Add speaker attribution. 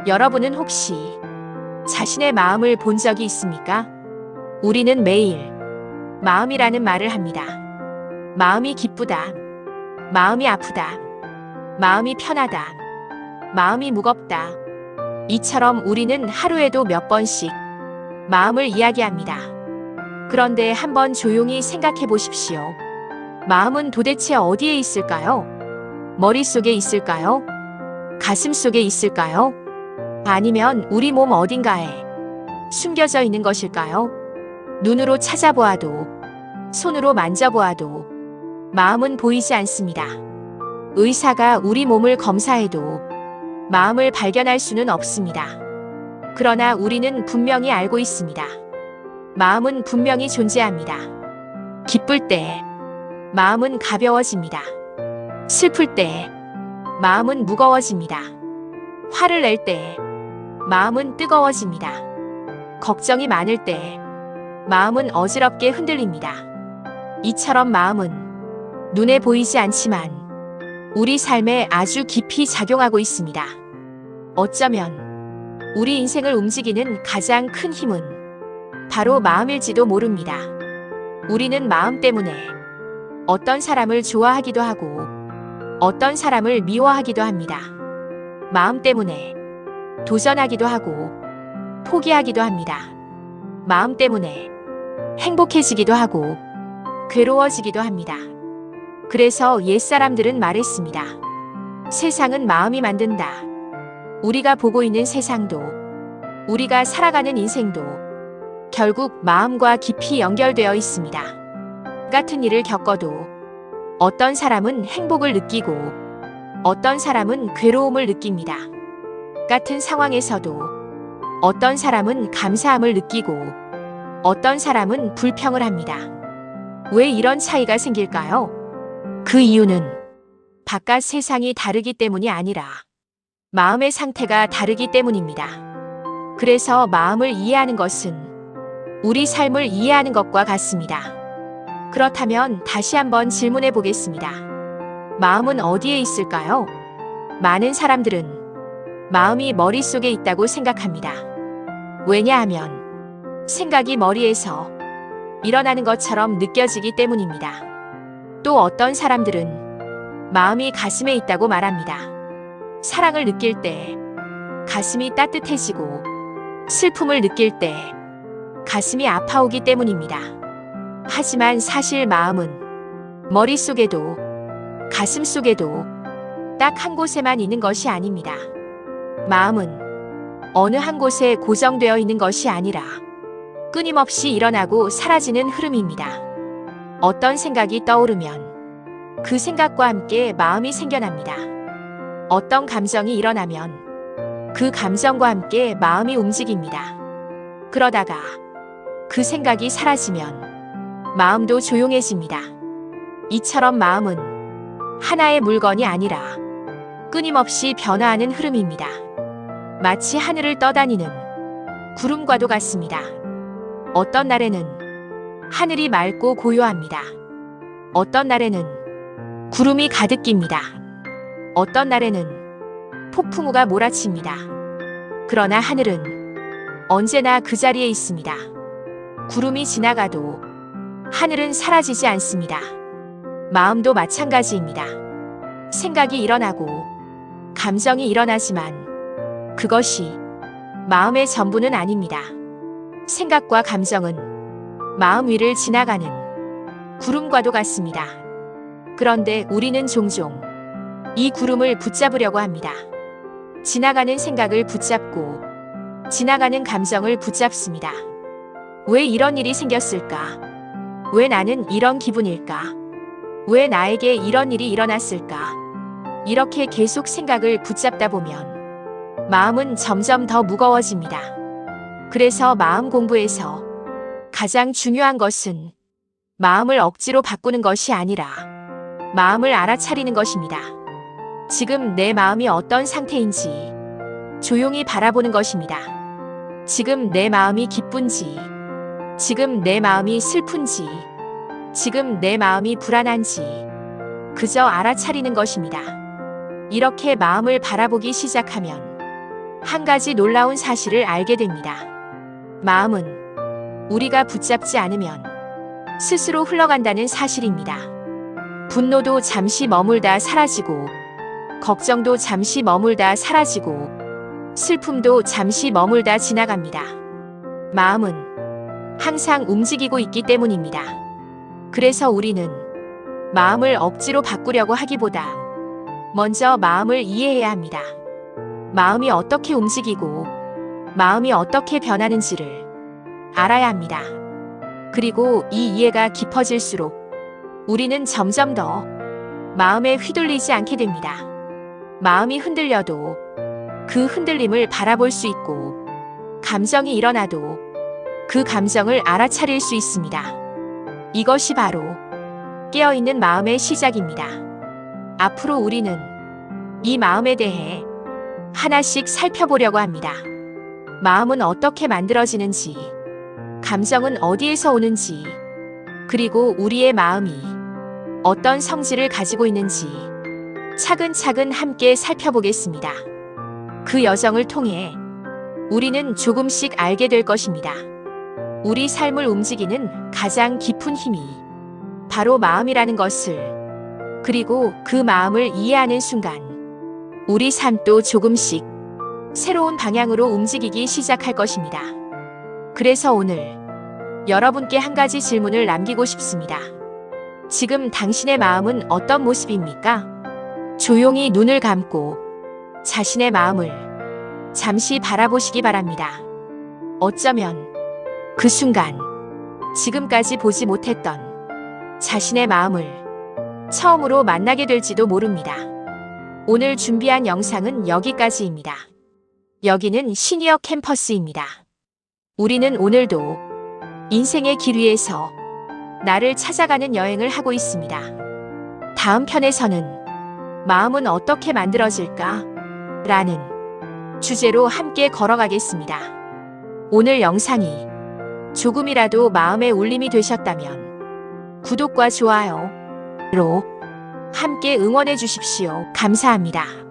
Speaker 1: 여러분은 혹시 자신의 마음을 본 적이 있습니까? 우리는 매일 마음이라는 말을 합니다. 마음이 기쁘다. 마음이 아프다. 마음이 편하다. 마음이 무겁다. 이처럼 우리는 하루에도 몇 번씩 마음을 이야기합니다. 그런데 한번 조용히 생각해 보십시오. 마음은 도대체 어디에 있을까요? 머릿속에 있을까요? 가슴 속에 있을까요? 아니면 우리 몸 어딘가에 숨겨져 있는 것일까요? 눈으로 찾아보아도, 손으로 만져보아도 마음은 보이지 않습니다. 의사가 우리 몸을 검사해도 마음을 발견할 수는 없습니다. 그러나 우리는 분명히 알고 있습니다. 마음은 분명히 존재합니다. 기쁠 때 마음은 가벼워집니다. 슬플 때 마음은 무거워집니다. 화를 낼 때 마음은 뜨거워집니다. 걱정이 많을 때 마음은 어지럽게 흔들립니다. 이처럼 마음은 눈에 보이지 않지만 우리 삶에 아주 깊이 작용하고 있습니다. 어쩌면 우리 인생을 움직이는 가장 큰 힘은 바로 마음일지도 모릅니다. 우리는 마음 때문에 어떤 사람을 좋아하기도 하고 어떤 사람을 미워하기도 합니다. 마음 때문에 도전하기도 하고 포기하기도 합니다. 마음 때문에 행복해지기도 하고 괴로워지기도 합니다. 그래서 옛사람들은 말했습니다. 세상은 마음이 만든다. 우리가 보고 있는 세상도 우리가 살아가는 인생도 결국 마음과 깊이 연결되어 있습니다. 같은 일을 겪어도 어떤 사람은 행복을 느끼고 어떤 사람은 괴로움을 느낍니다. 같은 상황에서도 어떤 사람은 감사함을 느끼고 어떤 사람은 불평을 합니다. 왜 이런 차이가 생길까요? 그 이유는 바깥 세상이 다르기 때문이 아니라 마음의 상태가 다르기 때문입니다. 그래서 마음을 이해하는 것은 우리 삶을 이해하는 것과 같습니다. 그렇다면 다시 한번 질문해 보겠습니다. 마음은 어디에 있을까요? 많은 사람들은 마음이 머릿속에 있다고 생각합니다. 왜냐하면 생각이 머리에서 일어나는 것처럼 느껴지기 때문입니다. 또 어떤 사람들은 마음이 가슴에 있다고 말합니다. 사랑을 느낄 때 가슴이 따뜻해지고 슬픔을 느낄 때 가슴이 아파오기 때문입니다. 하지만 사실 마음은 머릿속에도 가슴 속에도 딱 한 곳에만 있는 것이 아닙니다. 마음은 어느 한 곳에 고정되어 있는 것이 아니라 끊임없이 일어나고 사라지는 흐름입니다. 어떤 생각이 떠오르면 그 생각과 함께 마음이 생겨납니다. 어떤 감정이 일어나면 그 감정과 함께 마음이 움직입니다. 그러다가 그 생각이 사라지면 마음도 조용해집니다. 이처럼 마음은 하나의 물건이 아니라 끊임없이 변화하는 흐름입니다. 마치 하늘을 떠다니는 구름과도 같습니다. 어떤 날에는 하늘이 맑고 고요합니다. 어떤 날에는 구름이 가득 낍니다. 어떤 날에는 폭풍우가 몰아칩니다. 그러나 하늘은 언제나 그 자리에 있습니다. 구름이 지나가도 하늘은 사라지지 않습니다. 마음도 마찬가지입니다. 생각이 일어나고 감정이 일어나지만 그것이 마음의 전부는 아닙니다. 생각과 감정은 마음 위를 지나가는 구름과도 같습니다. 그런데 우리는 종종 이 구름을 붙잡으려고 합니다. 지나가는 생각을 붙잡고 지나가는 감정을 붙잡습니다. 왜 이런 일이 생겼을까? 왜 나는 이런 기분일까? 왜 나에게 이런 일이 일어났을까? 이렇게 계속 생각을 붙잡다 보면 마음은 점점 더 무거워집니다. 그래서 마음 공부에서 가장 중요한 것은 마음을 억지로 바꾸는 것이 아니라 마음을 알아차리는 것입니다. 지금 내 마음이 어떤 상태인지 조용히 바라보는 것입니다. 지금 내 마음이 기쁜지, 지금 내 마음이 슬픈지, 지금 내 마음이 불안한지 그저 알아차리는 것입니다. 이렇게 마음을 바라보기 시작하면 한 가지 놀라운 사실을 알게 됩니다. 마음은 우리가 붙잡지 않으면 스스로 흘러간다는 사실입니다. 분노도 잠시 머물다 사라지고, 걱정도 잠시 머물다 사라지고, 슬픔도 잠시 머물다 지나갑니다. 마음은 항상 움직이고 있기 때문입니다. 그래서 우리는 마음을 억지로 바꾸려고 하기보다 먼저 마음을 이해해야 합니다. 마음이 어떻게 움직이고 마음이 어떻게 변하는지를 알아야 합니다. 그리고 이 이해가 깊어질수록 우리는 점점 더 마음에 휘둘리지 않게 됩니다. 마음이 흔들려도 그 흔들림을 바라볼 수 있고, 감정이 일어나도 그 감정을 알아차릴 수 있습니다. 이것이 바로 깨어있는 마음의 시작입니다. 앞으로 우리는 이 마음에 대해 하나씩 살펴보려고 합니다. 마음은 어떻게 만들어지는지, 감정은 어디에서 오는지, 그리고 우리의 마음이 어떤 성질을 가지고 있는지 차근차근 함께 살펴보겠습니다. 그 여정을 통해 우리는 조금씩 알게 될 것입니다. 우리 삶을 움직이는 가장 깊은 힘이 바로 마음이라는 것을, 그리고 그 마음을 이해하는 순간 우리 삶도 조금씩 새로운 방향으로 움직이기 시작할 것입니다. 그래서 오늘 여러분께 한 가지 질문을 남기고 싶습니다. 지금 당신의 마음은 어떤 모습입니까? 조용히 눈을 감고 자신의 마음을 잠시 바라보시기 바랍니다. 어쩌면 그 순간 지금까지 보지 못했던 자신의 마음을 처음으로 만나게 될지도 모릅니다. 오늘 준비한 영상은 여기까지입니다. 여기는 시니어 캠퍼스입니다. 우리는 오늘도 인생의 길 위에서 나를 찾아가는 여행을 하고 있습니다. 다음 편에서는 마음은 어떻게 만들어질까? 라는 주제로 함께 걸어가겠습니다. 오늘 영상이 조금이라도 마음의 울림이 되셨다면 구독과 좋아요로 함께 응원해 주십시오. 감사합니다.